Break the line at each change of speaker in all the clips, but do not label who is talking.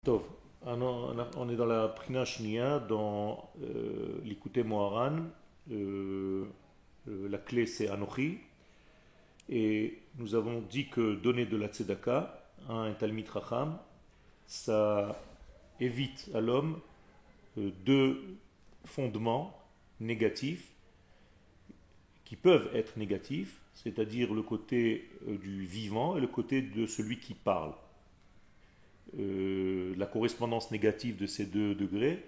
Tov. On est dans la Prina Shnia, dans l'Ikouté Moharan. La clé c'est Anochi. Et nous avons dit que donner de la tzedaka à un Talmid Racham, ça évite à l'homme deux fondements négatifs qui peuvent être négatifs, c'est-à-dire le côté du vivant et le côté de celui qui parle. La correspondance négative de ces deux degrés,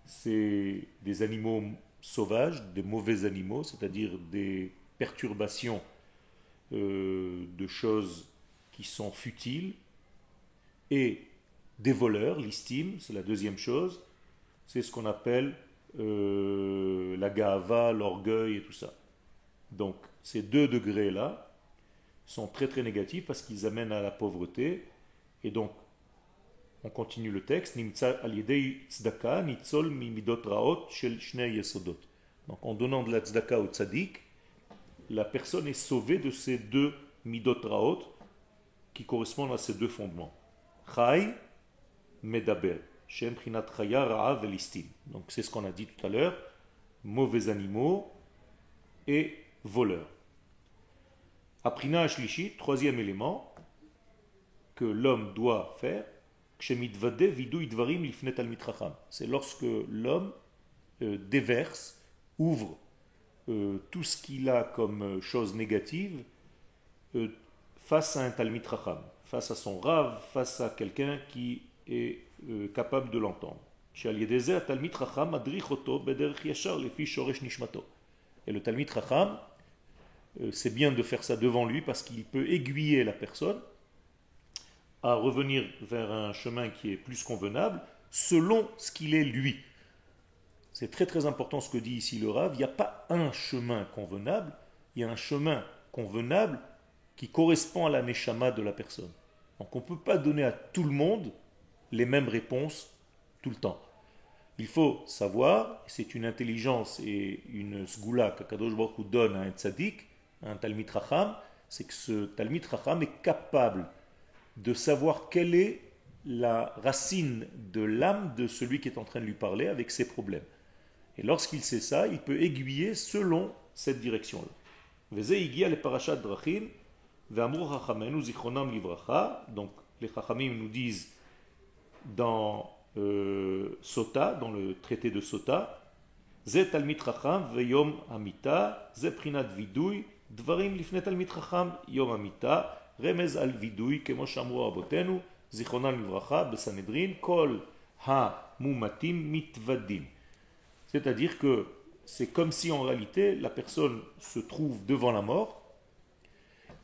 c'est des animaux sauvages, des mauvais animaux, c'est-à-dire des perturbations de choses qui sont futiles, et des voleurs, l'istime, c'est la deuxième chose, c'est ce qu'on appelle la ga'ava, l'orgueil et tout ça. Donc ces deux degrés-là sont très très négatifs parce qu'ils amènent à la pauvreté, et donc on continue le texte. Nimtza al yedei tzedaka nitzol mi midot raot shel shnei yesodot. Donc en donnant de la tzedaka au tzaddik, la personne est sauvée de ces deux midot raot qui correspondent à ces deux fondements. Chai medaber shem prinat chaya ra'av elistim. Donc c'est ce qu'on a dit tout à l'heure, mauvais animaux et voleurs. Aprina ashlishit, troisième élément que l'homme doit faire, c'est lorsque l'homme déverse, ouvre tout ce qu'il a comme chose négative face à un Talmid Chacham, face à son Rav, face à quelqu'un qui est capable de l'entendre. Et le Talmid Chacham, c'est bien de faire ça devant lui parce qu'il peut aiguiller la personne à revenir vers un chemin qui est plus convenable selon ce qu'il est lui. C'est très très important ce que dit ici le Rav. Il n'y a pas un chemin convenable, il y a un chemin convenable qui correspond à la neshama de la personne. Donc on ne peut pas donner à tout le monde les mêmes réponses tout le temps. Il faut savoir, c'est une intelligence et une sgoula qu'Akadosh Baruch Hu donne à un tzaddik, à un Talmid Chacham, c'est que ce Talmid Chacham est capable de savoir quelle est la racine de l'âme de celui qui est en train de lui parler avec ses problèmes. Et lorsqu'il sait ça, il peut aiguiller selon cette direction-là. Donc les Chachamim nous disent dans Sota, dans le traité de Sota, Ze Talmid Chacham veyom amita, ze prinat vidui, dvarim lifne Talmid Chacham yom amita, remez al vidui, kemo shamru abotenu, zichronam livracha, besanedrin, kol ha-mumatim mitvadim. C'est-à-dire que c'est comme si en réalité la personne se trouve devant la mort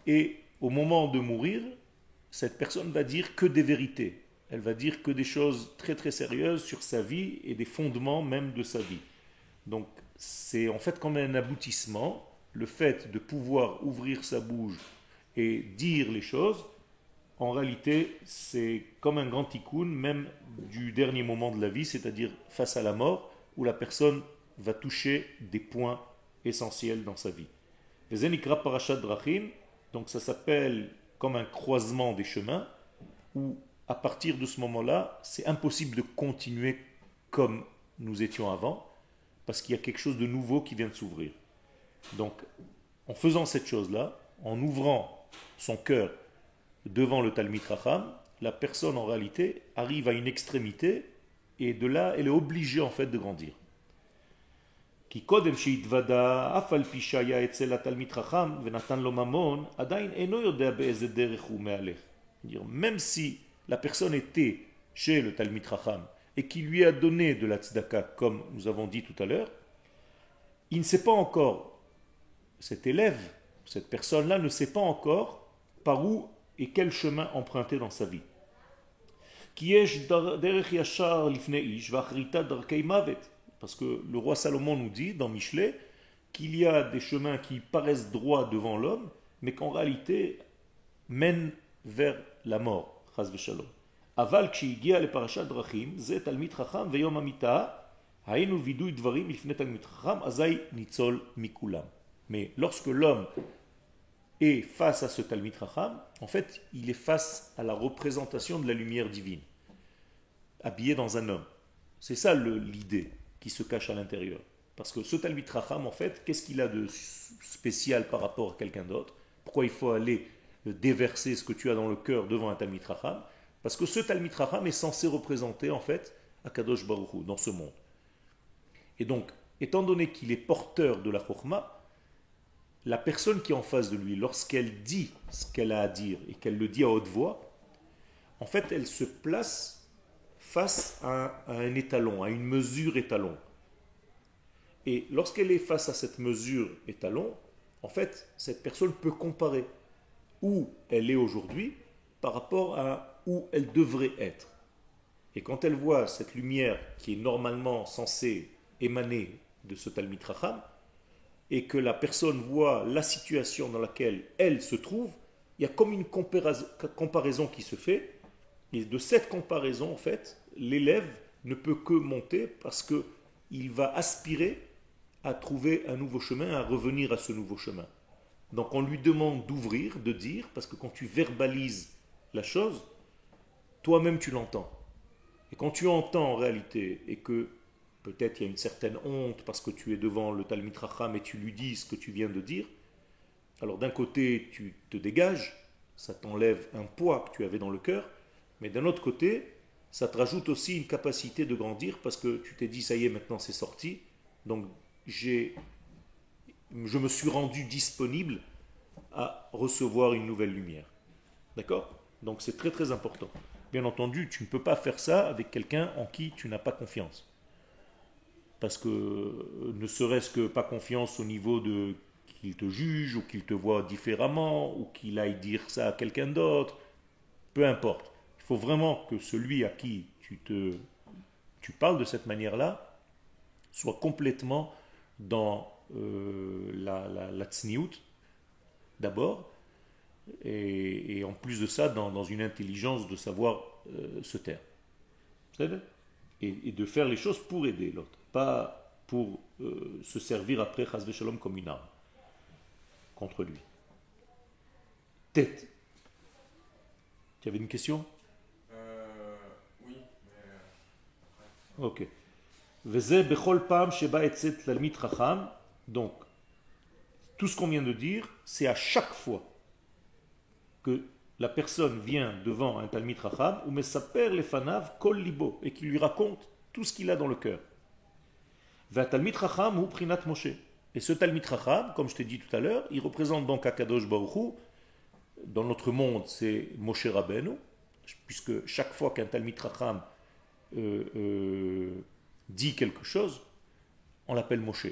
et au moment de mourir, cette personne va dire que des vérités. Elle va dire que des choses très très sérieuses sur sa vie et des fondements même de sa vie. Donc c'est en fait comme un aboutissement, le fait de pouvoir ouvrir sa bouche et dire les choses, en réalité c'est comme un grand tikkun même du dernier moment de la vie, c'est-à-dire face à la mort, où la personne va toucher des points essentiels dans sa vie. Zenikra Parashat Drachim, donc ça s'appelle comme un croisement des chemins, où à partir de ce moment-là, c'est impossible de continuer comme nous étions avant, parce qu'il y a quelque chose de nouveau qui vient de s'ouvrir. Donc, en faisant cette chose-là, en ouvrant son cœur devant le Talmid Chacham, la personne en réalité arrive à une extrémité, et de là, elle est obligée en fait de grandir. Ki kodem sheitvada afal pi shaya etzel hatalmid chacham venatan lo mamon adain eno yodea be'eze derech hu me'alech. Même si la personne était chez le Talmid Chacham et qui lui a donné de la tzedaka, comme nous avons dit tout à l'heure, il ne sait pas encore, cet élève, cette personne-là ne sait pas encore par où et quel chemin emprunter dans sa vie. Parce que le roi Salomon nous dit dans Michelet qu'il y a des chemins qui paraissent droits devant l'homme, mais qu'en réalité mènent vers la mort. Chas v'shalom. Aval kshigia le parashat drachim, ze talmid chacham veyom amita, haynu vidui dvarim lifne talmid chacham, azay nitzol mikulam. Mais lorsque l'homme est face à ce talmid chacham, en fait, il est face à la représentation de la lumière divine. habillé dans un homme. C'est ça l'idée qui se cache à l'intérieur. Parce que ce Talmid Chacham, en fait, qu'est-ce qu'il a de spécial par rapport à quelqu'un d'autre? Pourquoi il faut aller déverser ce que tu as dans le cœur devant un Talmid Chacham? Parce que ce Talmid Chacham est censé représenter, en fait, Akadosh Baruch Hu, dans ce monde. Et donc, étant donné qu'il est porteur de la Chokhmah, la personne qui est en face de lui, lorsqu'elle dit ce qu'elle a à dire et qu'elle le dit à haute voix, en fait, elle se place face à un étalon, à une mesure étalon. Et lorsqu'elle est face à cette mesure étalon, en fait, cette personne peut comparer où elle est aujourd'hui par rapport à où elle devrait être. Et quand elle voit cette lumière qui est normalement censée émaner de ce Talmid Chacham, et que la personne voit la situation dans laquelle elle se trouve, il y a comme une comparaison qui se fait. Et de cette comparaison, en fait, l'élève ne peut que monter parce qu'il va aspirer à trouver un nouveau chemin, à revenir à ce nouveau chemin. Donc on lui demande d'ouvrir, de dire, parce que quand tu verbalises la chose, toi-même tu l'entends. Et quand tu entends en réalité, et que peut-être il y a une certaine honte parce que tu es devant le Talmid Chacham et tu lui dis ce que tu viens de dire, alors d'un côté tu te dégages, ça t'enlève un poids que tu avais dans le cœur, mais d'un autre côté, ça te rajoute aussi une capacité de grandir parce que tu t'es dit, ça y est, maintenant c'est sorti, donc je me suis rendu disponible à recevoir une nouvelle lumière. D'accord? Donc c'est très très important. Bien entendu, tu ne peux pas faire ça avec quelqu'un en qui tu n'as pas confiance. Parce que ne serait-ce que pas confiance au niveau de qu'il te juge ou qu'il te voit différemment ou qu'il aille dire ça à quelqu'un d'autre, peu importe. Il faut vraiment que celui à qui tu parles de cette manière-là soit complètement dans la tsniout d'abord et en plus de ça dans une intelligence de savoir se taire. Vous savez, et de faire les choses pour aider l'autre, pas pour se servir après chas v'shalom comme une arme contre lui. Tête. Tu avais une question?
Oui, mais...
Ok. Veze bechol pam sheba etzet talmid chacham. Donc, tout ce qu'on vient de dire, c'est à chaque fois que la personne vient devant un talmid chacham ou mesaper lefanav kol libo et qui lui raconte tout ce qu'il a dans le cœur. Va talmid chacham ou prinat Moshe. Et ce talmid chacham, comme je t'ai dit tout à l'heure, il représente donc Akadosh Baruch Hu. Dans notre monde, c'est Moshe Rabbeinu, puisque chaque fois qu'un talmid chacham dit quelque chose, on l'appelle Moshe.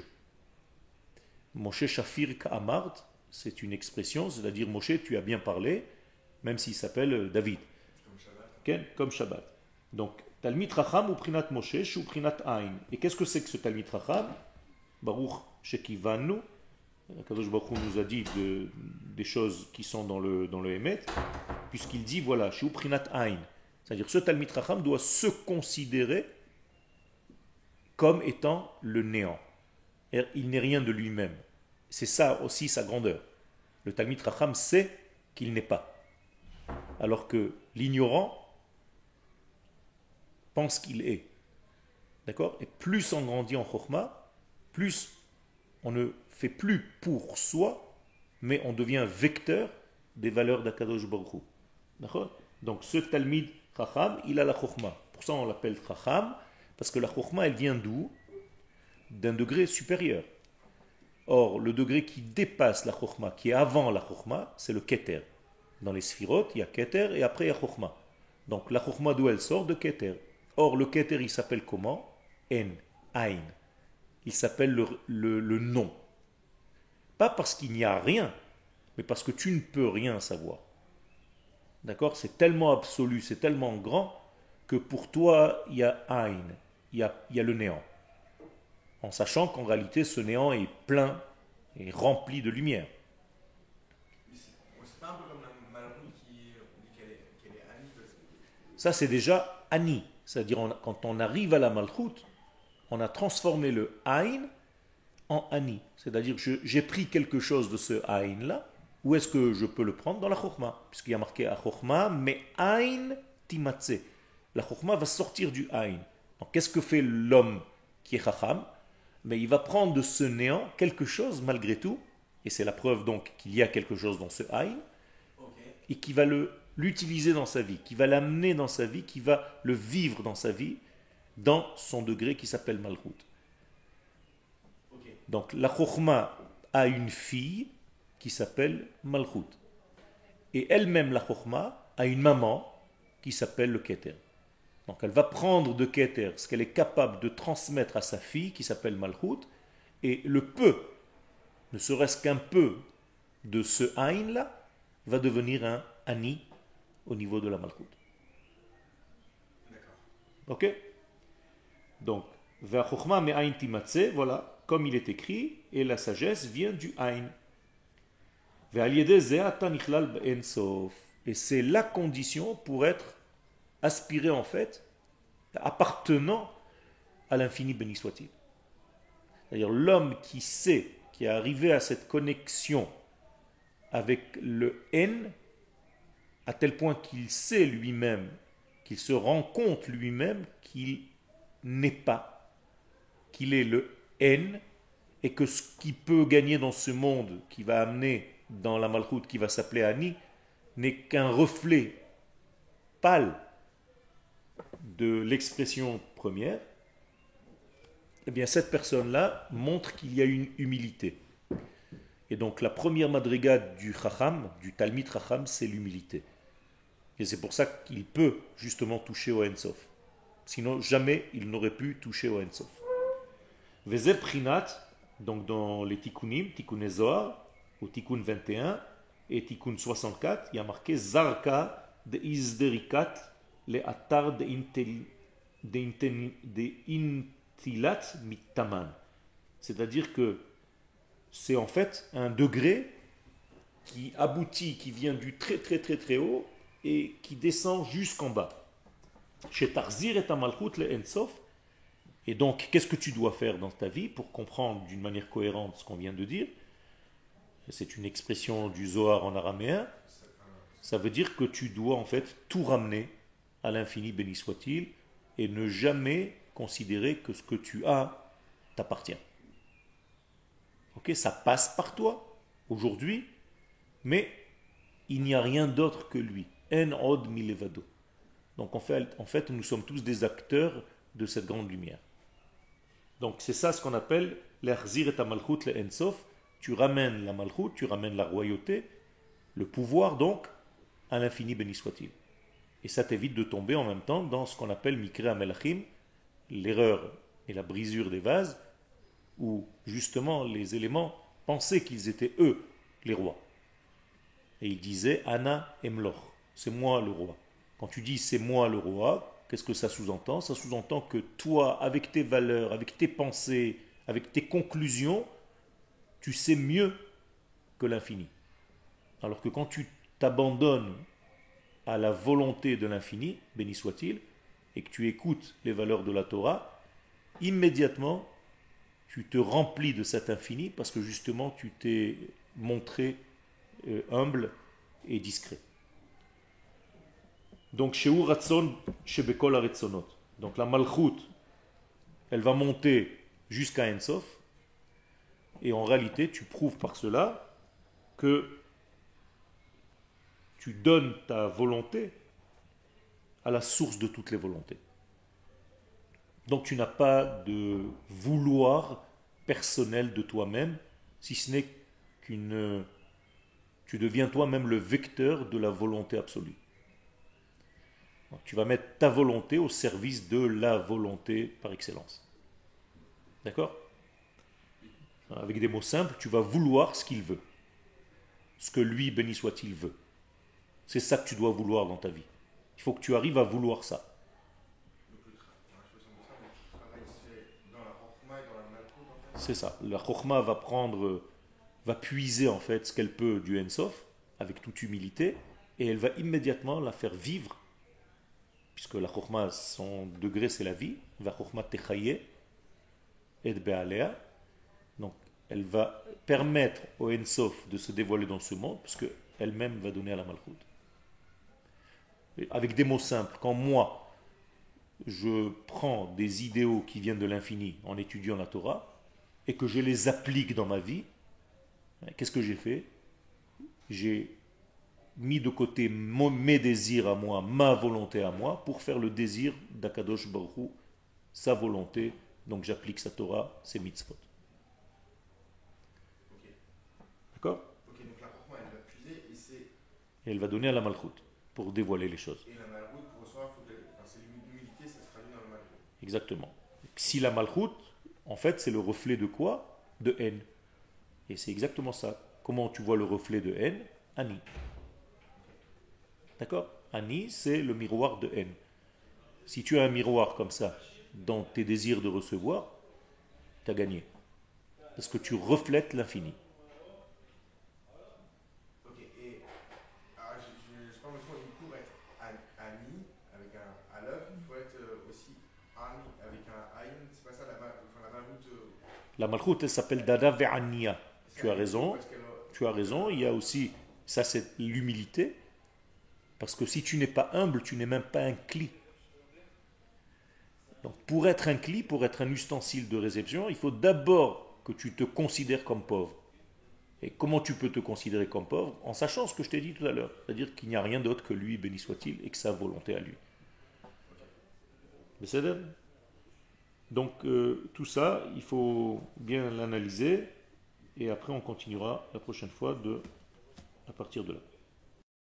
Moshe Shafir Ka'amart, c'est une expression, c'est-à-dire Moshe, tu as bien parlé, même s'il s'appelle David.
Comme Shabbat.
Okay? Comme Shabbat. Donc, Talmid Chacham ou Prinat Moshe, Shu Prinat Ain. Et qu'est-ce que c'est que ce Talmid Chacham? Baruch Shekivanu. Kadosh Baruch Hu nous a dit des choses qui sont dans le Emet, puisqu'il dit, voilà, Shu Prinat Ain. C'est-à-dire, ce Talmid Chacham doit se considérer comme étant le néant. Il n'est rien de lui-même. C'est ça aussi sa grandeur. Le Talmid Chacham sait qu'il n'est pas. Alors que l'ignorant pense qu'il est. D'accord? Et plus on grandit en Chokhmah, plus on ne fait plus pour soi, mais on devient vecteur des valeurs d'Akadosh Baruch Hu. D'accord? Donc ce Talmid Chacham, il a la Chokhmah. Pour ça on l'appelle Chacham, parce que la Chokhmah, elle vient d'où? D'un degré supérieur. Or, le degré qui dépasse la Chokhmah, qui est avant la Chokhmah, c'est le Keter. Dans les Sphirot, il y a Keter et après il y a Chokhmah. Donc la Chokhmah d'où elle sort? De Keter. Or, le Keter, il s'appelle comment? En, Ain. Il s'appelle le nom. Pas parce qu'il n'y a rien, mais parce que tu ne peux rien savoir. D'accord? C'est tellement absolu, c'est tellement grand, que pour toi, il y a Ain, il y a le néant. En sachant qu'en réalité, ce néant est plein et rempli de lumière.
C'est pas un peu comme la Malroute qui dit qu'elle est Annie parce que...
Ça, c'est déjà Ani. C'est-à-dire, quand on arrive à la Malchut, on a transformé le Ain en Ani. C'est-à-dire, j'ai pris quelque chose de ce Ain-là. Où est-ce que je peux le prendre? Dans la Chokhmah. Puisqu'il y a marqué à Chokhmah, mais Ain Timatse. la chokhmah va sortir du Aïn. Donc qu'est-ce que fait l'homme qui est chacham? Mais il va prendre de ce néant quelque chose malgré tout, et c'est la preuve donc qu'il y a quelque chose dans ce Aïn, et qui va l'utiliser dans sa vie, qui va l'amener dans sa vie, qui va le vivre dans sa vie, dans son degré qui s'appelle Malchut. Donc la Chokhmah a une fille qui s'appelle Malchut. Et elle-même, la Chokhmah, a une maman qui s'appelle le Keter. Donc elle va prendre de Keter ce qu'elle est capable de transmettre à sa fille qui s'appelle Malchut, et le peu, ne serait-ce qu'un peu de ce Aïn là, va devenir un Ani au niveau de la Malchut. Ok? Donc, Vers Chokhmah me Aïn timatse, voilà, comme il est écrit, et la sagesse vient du Aïn. Et c'est la condition pour être aspiré en fait, appartenant à l'infini béni soit-il. C'est-à-dire l'homme qui sait, qui est arrivé à cette connexion avec le N, à tel point qu'il sait lui-même, qu'il se rend compte lui-même qu'il n'est pas, qu'il est le N, et que ce qu'il peut gagner dans ce monde, qui va amener dans la Malchut, qui va s'appeler Ani, n'est qu'un reflet pâle de l'expression première. Eh bien cette personne-là montre qu'il y a une humilité. Et donc la première madriga du Chacham, du Talmid Chacham, c'est l'humilité. Et c'est pour ça qu'il peut justement toucher au Ensof. Sinon jamais il n'aurait pu toucher au Ensof. Vezeh Prinat, donc dans les Tikkunim, Tikkun Zohar, au Tikkun 21 et Tikkun 64, il y a marqué Zarka de Izderikat le Atar de Intilat Mittaman. C'est-à-dire que c'est en fait un degré qui aboutit, qui vient du très très très très haut et qui descend jusqu'en bas. Chez Tarzir et Tamalchut le Ensof. Et donc, qu'est-ce que tu dois faire dans ta vie pour comprendre d'une manière cohérente ce qu'on vient de dire? C'est une expression du Zohar en araméen. Ça veut dire que tu dois en fait tout ramener à l'infini, béni soit-il, et ne jamais considérer que ce que tu as t'appartient. Ok, ça passe par toi aujourd'hui, mais il n'y a rien d'autre que lui. En od milevado. Donc en fait, nous sommes tous des acteurs de cette grande lumière. Donc c'est ça ce qu'on appelle l'Erzir et Malchut le Ensof. Tu ramènes la Malchut, tu ramènes la royauté, le pouvoir donc, à l'infini béni soit-il. Et ça t'évite de tomber en même temps dans ce qu'on appelle Mikre Amelachim, l'erreur et la brisure des vases, où justement les éléments pensaient qu'ils étaient eux les rois. Et ils disaient Ana Emloch, c'est moi le roi. Quand tu dis c'est moi le roi, qu'est-ce que ça sous-entend? Ça sous-entend que toi, avec tes valeurs, avec tes pensées, avec tes conclusions, tu sais mieux que l'infini. Alors que quand tu t'abandonnes à la volonté de l'infini, béni soit-il, et que tu écoutes les valeurs de la Torah, immédiatement, tu te remplis de cet infini parce que justement, tu t'es montré humble et discret. Donc, Sheu Ratson Shebekol Aretzonot. Donc, la Malchut, elle va monter jusqu'à Ensof. Et en réalité, tu prouves par cela que tu donnes ta volonté à la source de toutes les volontés. Donc, tu n'as pas de vouloir personnel de toi-même, si ce n'est qu'une... Tu deviens toi-même le vecteur de la volonté absolue. Donc, tu vas mettre ta volonté au service de la volonté par excellence. D'accord? Avec des mots simples, tu vas vouloir ce qu'il veut. Ce que lui, béni soit-il, veut. C'est ça que tu dois vouloir dans ta vie. Il faut que tu arrives à vouloir ça. C'est ça. La Chokhmah va puiser en fait ce qu'elle peut du Ensof, avec toute humilité, et elle va immédiatement la faire vivre, puisque la Chokhmah, son degré c'est la vie, la Chokhmah techaye, et be'alea. Donc, elle va permettre au Ensof de se dévoiler dans ce monde, puisque elle-même va donner à la Malchut. Avec des mots simples, quand moi, je prends des idéaux qui viennent de l'infini en étudiant la Torah et que je les applique dans ma vie, qu'est-ce que j'ai fait? J'ai mis de côté mes désirs à moi, ma volonté à moi, pour faire le désir d'Akadosh Baruch Hu, sa volonté. Donc j'applique sa Torah, ses mitzvot.
Ok.
D'accord?
Ok, donc la Chokhmah, elle va puiser et c'est.
Et elle va donner à la Malchut pour dévoiler les choses.
Et la Malroute, pour recevoir, enfin, c'est l'humilité, ça se traduit dans le Malroute.
Exactement. Si la Malchut, en fait, c'est le reflet de quoi? De haine. Et c'est exactement ça. Comment tu vois le reflet de haine? Ani. D'accord? Ani, c'est le miroir de haine. Si tu as un miroir comme ça dans tes désirs de recevoir, tu as gagné. Parce que tu reflètes l'infini.
Ok, et je sais pas, moi, pour être Ani, avec un Aleph, il faut être aussi Ani, avec un Aïn, c'est pas ça la Malroute.
La Malchut, elle s'appelle Dada Ve'ania.
C'est
Tu as
un
raison.
parce qu'elle.
Tu as raison. Il y a aussi, ça c'est l'humilité. Parce que si tu n'es pas humble, tu n'es même pas un cli. Donc pour être un cli, pour être un ustensile de réception, il faut d'abord que tu te considères comme pauvre. Et comment tu peux te considérer comme pauvre? En sachant ce que je t'ai dit tout à l'heure. C'est-à-dire qu'il n'y a rien d'autre que lui, béni soit-il, et que sa volonté à lui. Mais c'est vrai. Donc tout ça, il faut bien l'analyser. Et après, on continuera la prochaine fois à partir de là.